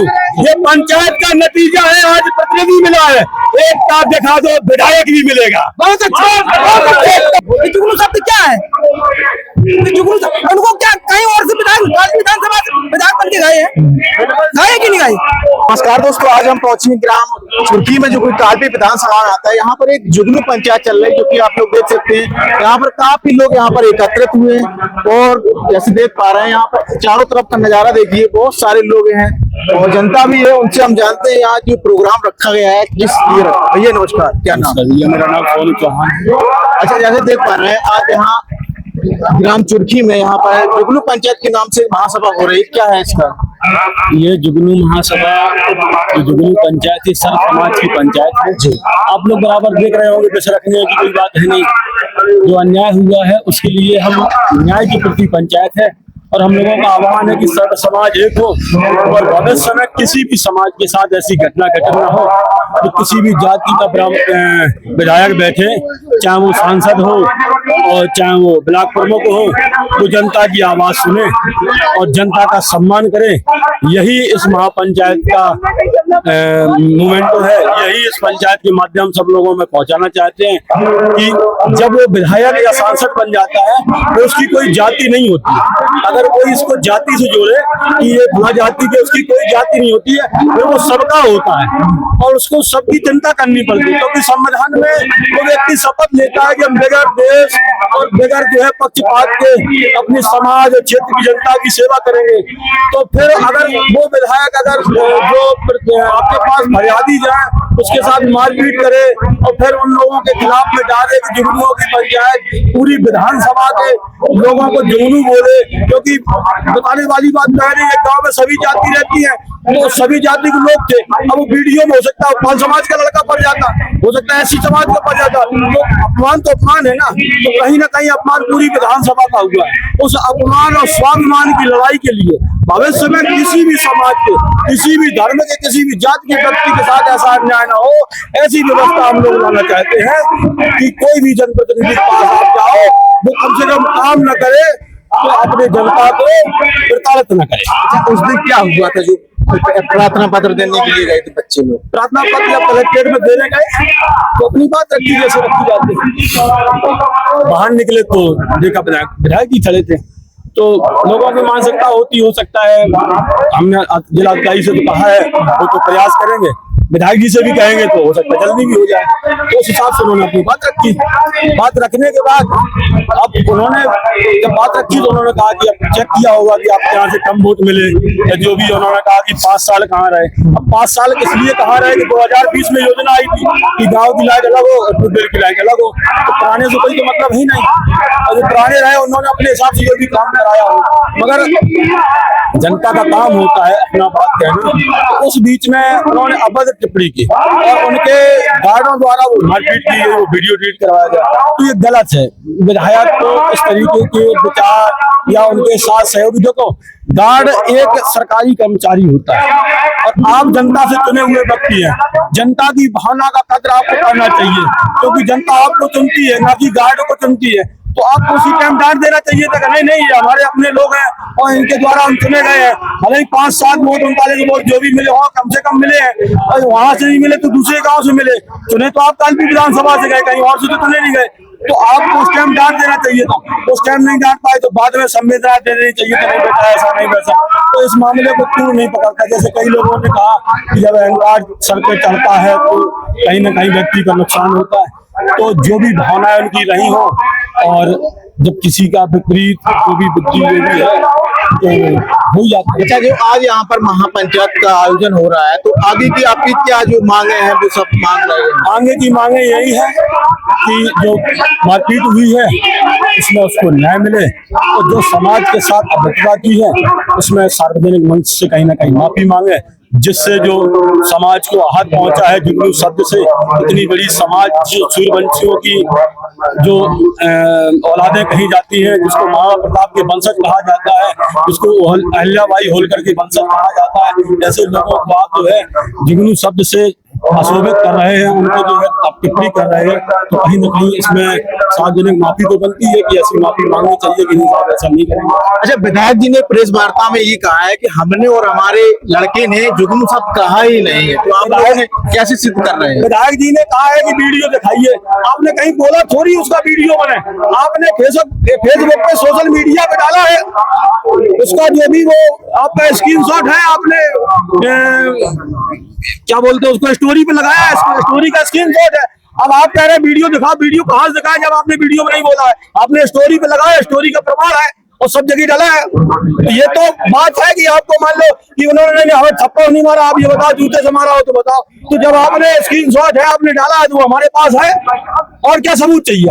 ये पंचायत का नतीजा है। आज प्रतिनिधि मिला है, एक का दिखा दो विधायक भी मिलेगा। बहुत अच्छा। जुगनू शब्द क्या है? जुगनू उनको क्या कहीं और से विधानसभा विधायक बन के गए हैं, गए कि नहीं गए? नमस्कार दोस्तों, आज हम पहुंचे ग्राम चुरकी में जो कोई कालपी विधानसभा आता है। यहाँ पर एक जुगनू पंचायत चल रही है, जो कि आप लोग देख सकते हैं। यहाँ पर काफी लोग यहाँ पर एकत्रित हुए हैं और जैसे देख पा रहे हैं यहाँ पर चारों तरफ का नजारा देखिए, बहुत सारे लोग हैं और जनता भी है। उनसे हम जानते हैं यहाँ जो प्रोग्राम रखा गया है किस लिए। भैया नमस्कार, क्या नाम? मेरा नाम सोनू चौहान। अच्छा, जैसे देख पा रहे हैं आज यहाँ ग्राम चुरकी में यहाँ पर जुगनू पंचायत के नाम से महासभा हो रही है, क्या है इसका? ये जुगनू महासभा, जुगनू पंचायत ही सर्व समाज की पंचायत है जी। आप लोग बराबर देख रहे होंगे, पैसे रखने की कोई बात है नहीं। जो अन्याय हुआ है उसके लिए हम न्याय के प्रति पंचायत है और हम लोगों का आह्वान है कि सर्व समाज एक हो और भविष्य में किसी भी समाज के साथ ऐसी घटना घटित न हो तो किसी भी जाति का विधायक बैठे, चाहे वो सांसद हो और चाहे वो ब्लॉक प्रमुख हो, वो जनता की आवाज सुने और जनता का सम्मान करे। यही इस महापंचायत का मूवमेंट है। यही इस पंचायत के माध्यम सब लोगों में पहुंचाना चाहते हैं कि जब वो विधायक या सांसद बन जाता है तो उसकी कोई जाति नहीं होती। अगर कोई इसको जाति से जोड़े कि ये फला जाति के, उसकी कोई जाति नहीं होती है, फिर वो सबका होता है और उसको सबकी चिंता करनी पड़ती है। क्योंकि संविधान में वो व्यक्ति शपथ लेता है कि हम बगैर देश और बगैर जो है पक्षपात के अपने समाज और क्षेत्र की जनता की सेवा करेंगे। तो फिर अगर वो विधायक अगर जो आपके पास फरियादी जाए उसके साथ मारपीट करे और फिर उन लोगों के खिलाफ में डाले कि जुगनुओं की पंचायत, पूरी विधानसभा के लोगों को जुगनू बोले, क्योंकि बताने वाली बात तो है नहीं, एक गांव में सभी जाति रहती है तो सभी जाति के लोग थे। अब वो वीडियो में हो सकता है पाल समाज का लड़का पड़ जाता, हो सकता है ऐसी समाज का पड़ जाता, तो अपमान है ना। तो कहीं ना कहीं अपमान पूरी विधानसभा का हुआ है। उस अपमान और स्वाभिमान की लड़ाई के लिए भविष्य में किसी भी समाज के, किसी भी धर्म के, किसी भी जाति के व्यक्ति के साथ ऐसा अन्याय न हो, ऐसी व्यवस्था हम लोग लाना चाहते हैं कि कोई भी जनप्रतिनिधि के पास आप जाओ वो कम से कम काम न करे तो अपने जनता को प्रताड़ित न करे। उस दिन क्या हुआ था जो प्रार्थना पत्र देने के लिए गए थे बच्चे लोग? प्रार्थना पत्र जब कलेक्ट्रेट में देने गए तो अपनी बात रखी जैसे रखी जाती है। बाहर निकले तो देखा विधायक ही खड़े थे, तो लोगों की मानसिकता होती हो सकता है। हमने जिलाधिकारी से तो कहा है वो तो प्रयास करेंगे, विधायक जी से भी कहेंगे तो हो सकता है जल्दी भी हो जाए। तो उस हिसाब से उन्होंने अपनी बात रखी। बात रखने के बाद अब उन्होंने जब बात रखी तो उन्होंने कहा कि अब चेक किया होगा कि आपके यहाँ से कम वोट मिले या जो भी। उन्होंने कहा कि 5 साल कहाँ रहे। अब 5 साल इसलिए कहाँ रहे कि 2020 में योजना आई थी कि गाँव की लाइट अलग हो और ट्यूबवेल की लाइट अलग हो, तो पुराने से कोई तो मतलब ही नहीं। और जो पुराने रहे उन्होंने अपने हिसाब से जो भी काम कराया हो, मगर जनता का काम होता है अपना बात कहना। तो उस बीच में उन्होंने अभद्र टिप्पणी की और उनके गार्डों द्वारा वो मारपीट की गई, वो वीडियो डिलीट करवाया गया। तो ये गलत है। विधायक को इस तरीके के विचार या उनके साथ सहयोगी, देखो गार्ड एक सरकारी कर्मचारी होता है और आप जनता से चुने हुए व्यक्ति हैं। जनता की भावना का कदर आपको करना चाहिए, क्योंकि जनता आपको चुनती है ना कि गार्ड को चुनती है। तो आपको उसी टाइम डांट देना चाहिए था कि नहीं ये हमारे अपने लोग हैं और इनके द्वारा हम चुने गए हैं। भले ही 5-7 वोट 39 वोट जो भी मिले हो कम से कम मिले हैं, और वहां से नहीं मिले तो दूसरे गांव से मिले। चुने तो आप कालपी विधानसभा से गए, कहीं और से तो चुने नहीं गए। तो आपको उस टाइम डांट देना चाहिए था। उस टाइम नहीं डांट पाए तो बाद में संवेदना दे देनी चाहिए कि नहीं बेटा ऐसा नहीं वैसा। तो इस मामले को क्यों नहीं पकड़ता? जैसे कई लोगों ने कहा कि जब अहंकार सर पे चढ़ता है तो कहीं ना कहीं व्यक्ति का नुकसान होता है। तो जो भी भावनाएं उनकी रही हो और जब किसी का विपरीत जो भी बुद्धि है तो हो जाता है। अच्छा, जो आज यहाँ पर महापंचायत का आयोजन हो रहा है तो आगे की आपकी क्या जो मांगे हैं वो सब मांग रहे हैं? आगे की मांगे यही है कि जो मारपीट हुई है उसमें उसको न्याय मिले और जो समाज के साथ अभद्रता की है उसमें सार्वजनिक मंच से कहीं ना कहीं माफी मांगे, जिससे जो समाज को आहत पहुंचा है जुगनू शब्द से। इतनी बड़ी समाज जो सूर्यवंशियों की जो औलादें कही जाती हैं, जिसको महाराणा प्रताप के वंशज कहा जाता है, जिसको अहिल्याबाई होलकर के वंशज कहा जाता है, ऐसे लोगों को आप जो है जुगनू शब्द से अशोभित कर रहे हैं, उनको जो है आप टिप्पणी कर रहे हैं, तो कहीं ना कहीं इसमें सार्वजनिक माफी तो बनती है कि ऐसी माफी मांगनी चाहिए कि नहीं साहब ऐसा नहीं करेंगे। अच्छा, विधायक जी ने प्रेस वार्ता में ये कहा है कि हमने और हमारे लड़के ने जुगनू शब्द कहा ही नहीं है, तो आप लोगों ने कैसे सिद्ध कर रहे हैं? विधायक जी ने कहा है कि वीडियो दिखाइए, आपने कहीं बोला थोड़ी उसका वीडियो बने, आपने फेसबुक पे सोशल मीडिया पे डाला है, उसका जो भी वो आपका स्क्रीनशॉट है, आपने क्या बोलते हैं उसको स्टोरी पे लगाया है, स्टोरी का स्क्रीनशॉट है। अब आप कह रहे हैं वीडियो दिखाओ, वीडियो कहाँ से दिखाया जब आपने वीडियो में नहीं बोला है, आपने स्टोरी पे लगाया, स्टोरी का प्रमाण है और सब जगह डाला है। तो ये तो बात है कि आपको मान लो कि उन्होंने हमें थप्पड़ नहीं मारा, आप ये बताओ जूते से मारा हो तो बताओ। तो जब आपने स्क्रीनशॉट है, आपने डाला है, तो वो हमारे पास है, और क्या सबूत चाहिए?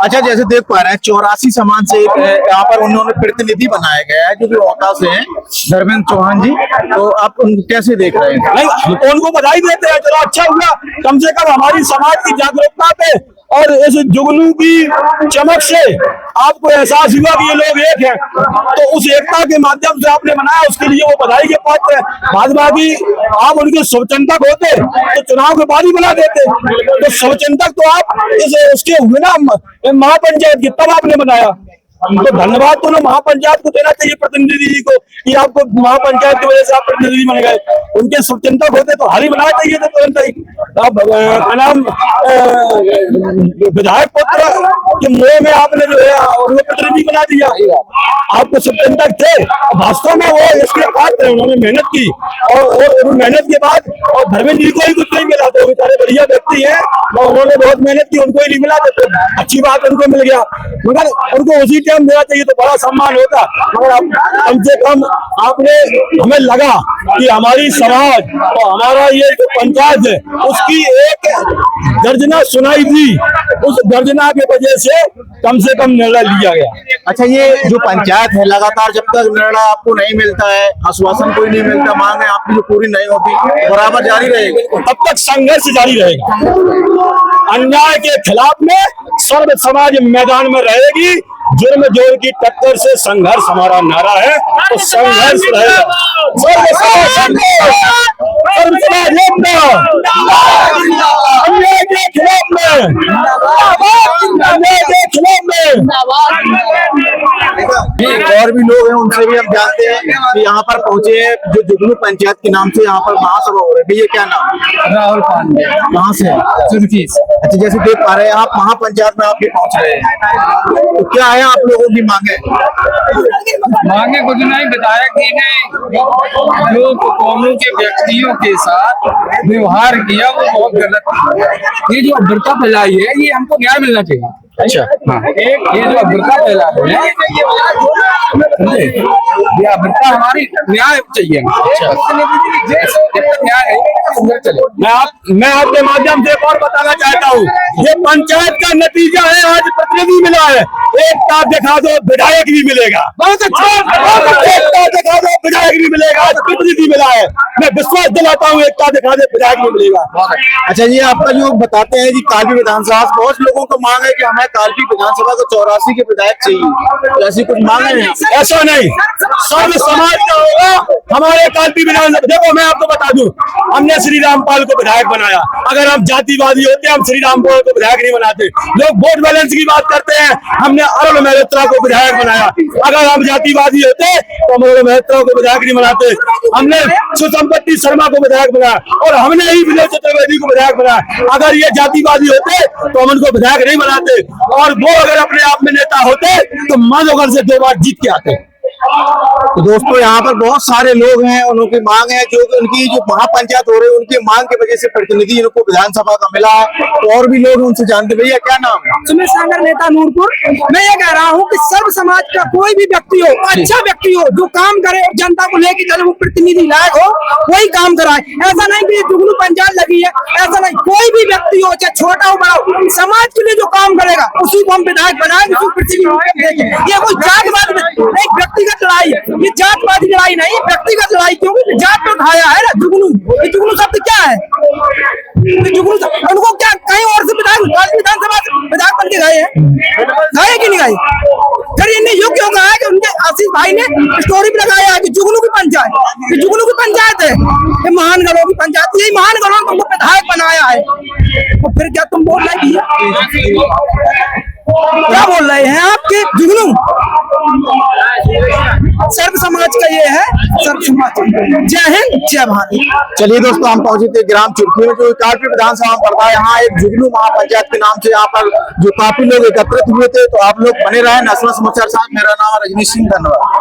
अच्छा, जैसे देख पा रहे हैं 84 समाज से यहाँ पर उन्होंने प्रतिनिधि बनाया गया है जो कि औता से हैं, धर्मेंद्र चौहान जी, तो आप उनको कैसे देख रहे हैं? नहीं, उनको बधाई देते हैं, चलो अच्छा हुआ, कम से कम हमारी समाज की जागरूकता पे और इस जुगनू की चमक से आपको एहसास हुआ कि ये लोग एक हैं, तो उस एकता के माध्यम से आपने बनाया, उसके लिए वो बधाई के पात्र है। बाद बाकी आप उनके शुभचिंतक होते तो चुनाव के बाद ही बना देते, तो शुभचिंतक तो आप उसके हुए ना महापंचायत की, तब आपने बनाया। तो धन्यवाद तो महापंचायत को देना चाहिए, प्रतिनिधि जी को, कि आपको महापंचायत की वजह से आप प्रतिनिधि बन गए। उनके शुभचिंतक होते तो हाल ही बनाना चाहिए था तुरंत ही। अब नाम विधायक पुत्र के मुंह में आपने जो है उनको प्रतिनिधि बना दिया। आपको शुभचिंतक थे, वास्तव में वो इसके पात्र, उन्होंने मेहनत की और मेहनत के बाद और धर्मेंद्र जी को ही कुछ नहीं मिला, तो बेचारे बढ़िया व्यक्ति है और उन्होंने बहुत मेहनत की, उनको ही नहीं मिला, तो अच्छी बात उनको मिल गया, मगर उनको उसी टाइम देना चाहिए तो बड़ा सम्मान होता। मगर कम से कम आपने, हमें लगा कि हमारी समाज और हमारा ये जो पंचायत है उसकी एक गर्जना सुनाई दी, उस गर्जना की वजह से कम निर्णय लिया गया। अच्छा, ये जो पंचायत है लगातार जब तक निर्णय आपको नहीं मिलता है, आश्वासन कोई नहीं मिलता, मांगे आपकी जो पूरी नहीं होती, बराबर जारी रहेगी, तब तक संघर्ष जारी रहेगा। अन्याय के खिलाफ में सर्व समाज मैदान में रहेगी, जुर्म जोर की टक्कर से संघर्ष हमारा नारा है, तो संघर्ष रहेगा। सर्व समाज अन्याय के खिलाफ में, अन्याय के खिलाफ में। और भी लोग हैं, उनसे भी हम जानते हैं कि यहाँ पर पहुंचे हैं, जो जुगनू पंचायत के नाम से यहाँ पर महासभा हो रही है। भैया क्या नाम? राहुल पांडे। कहाँ से? तुर्की से। अच्छा, जैसे देख पा रहे हैं आप महापंचायत में आप भी पहुंच रहे हैं, तो क्या है आप लोगों की मांगे? मांगे कुछ नहीं, विधायक जी ने जो कौमों के व्यक्तियों के साथ व्यवहार किया वो बहुत गलत किया। ये जो अभद्रता फैलाई है, ये हमको न्याय मिलना चाहिए। अच्छा, हाँ, ये जो अभद्रता फैलाई है, ये अभद्रता हमारी न्याय चाहिए। जब तक न्याय है चले। मैं आपके माध्यम से एक और बताना चाहता हूँ, ये पंचायत का नतीजा है, आज प्रतिनिधि मिला है, एकता दिखा दो विधायक भी मिलेगा। बहुत अच्छा, एकता दिखा दो विधायक भी मिलेगा, आज प्रतिनिधि मिला है, मैं विश्वास दिलाता हूँ एकता दिखा दे विधायक भी मिलेगा। अच्छा, ये आपका जो बताते हैं कि काल्पी विधानसभा, बहुत लोगों को मांग है कि हमें काल्पी विधानसभा को 84 के विधायक चाहिए, तो ऐसी कुछ मांगे हैं? ऐसा नहीं, सर्व समाज का होगा हमारे काल्पी विधानसभा। देखो मैं आपको बता दूं, हमने श्री रामपाल को विधायक बनाया, अगर हम जातिवादी होते हम श्री रामपाल को विधायक नहीं बनाते। लोग वोट बैलेंस की बात करते हैं, हमने अरुण मेहता को विधायक बनाया, अगर हम जातिवादी होते तो हम अरुण मेहता को विधायक नहीं बनाते। हमने सुसंपत्ति शर्मा को विधायक बनाया और हमने ही विजय चतुर्वेदी को विधायक बनाया। अगर ये जातिवादी होते तो हम उनको विधायक नहीं बनाते, और वो अगर अपने आप में नेता होते तो माधोगढ़ से 2 बार जीत के आते। तो दोस्तों, यहाँ पर बहुत सारे लोग हैं, उनकी मांग है, जो उनकी जो महापंचायत हो रही है उनकी मांग की वजह से प्रतिनिधि इनको विधानसभा का मिला है। तो और भी लोग उनसे जानते। भैया क्या नाम है? सुमित सागर, नेता नूरपुर। मैं ये कह रहा हूँ कि सर्व समाज का कोई भी व्यक्ति हो, अच्छा व्यक्ति हो, जो काम करे और जनता को लेके चले, वो प्रतिनिधि लायक हो, वही काम कराए। ऐसा नहीं कि जुगनू पंचायत लगी है, ऐसा नहीं, कोई भी व्यक्ति हो, चाहे छोटा हो बड़ा हो, समाज के लिए जो काम करेगा उसी को हम विधायक बनाए, उसी प्रतिनिधि। ये कोई जातिवाद नहीं, व्यक्तिगत व्यक्तिगत लड़ाई है, ये जातवादी लड़ाई नहीं, व्यक्तिगत लड़ाई, क्योंकि जात पे उठाया है ना जुगनू। ये जुगनू शब्द क्या है? ये जुगनू उनको क्या कहीं और से विधानसभा विधायक बन के गए हैं? गए कि नहीं गए? फिर इन्हें योग्य हो गया है कि उनके आशीष भाई ने स्टोरी भी लगाया है कि जुगनू की पंचायत, ये जुगनू की पंचायत है, ये महानगरों की पंचायत, यही महानगरों ने तुमको विधायक बनाया है। तो फिर क्या तुम बोल रहे हैं? क्या बोल रहे हैं आपके जुगनू? सर्व समाज का ये है, सर्व समाज। जय हिंद, जय भारत। चलिए दोस्तों, हम पहुंचे थे ग्राम चुरकी में जो कालपी विधानसभा में पड़ता है। यहाँ एक जुगनू महापंचायत के नाम से यहाँ पर जो काफी लोग एकत्रित हुए थे। तो आप लोग बने रहे नेशनल समाचार साथ। मेरा नाम है रजनीश सिंह, धन्यवाद।